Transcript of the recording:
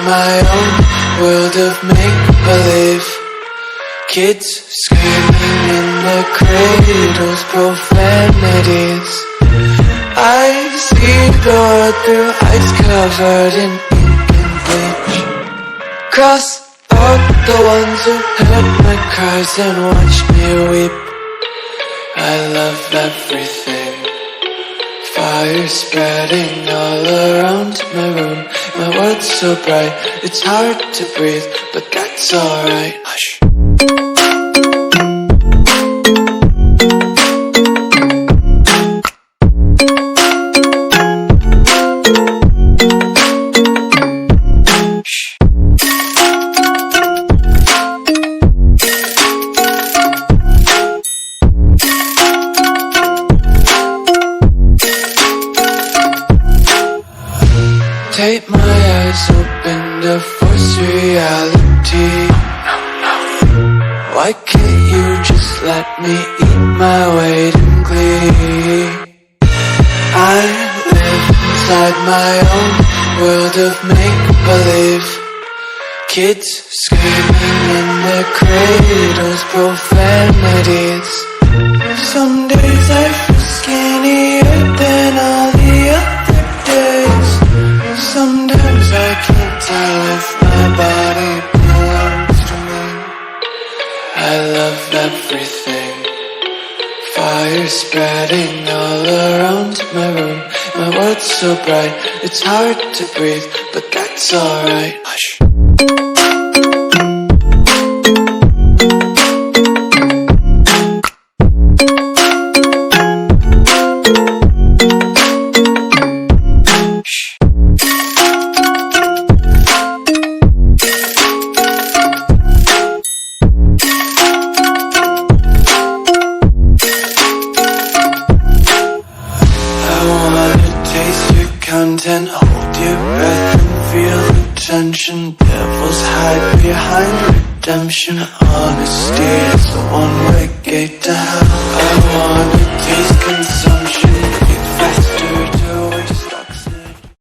my own world of make-believe. Kids screaming in their cradles, profanities. I see the world through eyes covered in ink and bleach. Cross out the ones who heard my cries and watched me weep. I love everything. Fire spreading all around my room. My world's so bright, it's hard to breathe, but that's alright. Hush. Take my eyes open to force reality. Why can't you just let me eat my weight in glee? I live inside my own world of make-believe. Kids screaming in their cradles, profanities. Some days I feel skinnier than all the other days. Sometimes I can't tell if my body belongs to me. I love everything. Fire spreading all around my room. My world's so bright, it's hard to breathe, but that's alright. Hush. Content, hold your breath and feel the tension. Devils hide behind redemption. Honesty is a one-way gate to hell. I wanna taste consumption.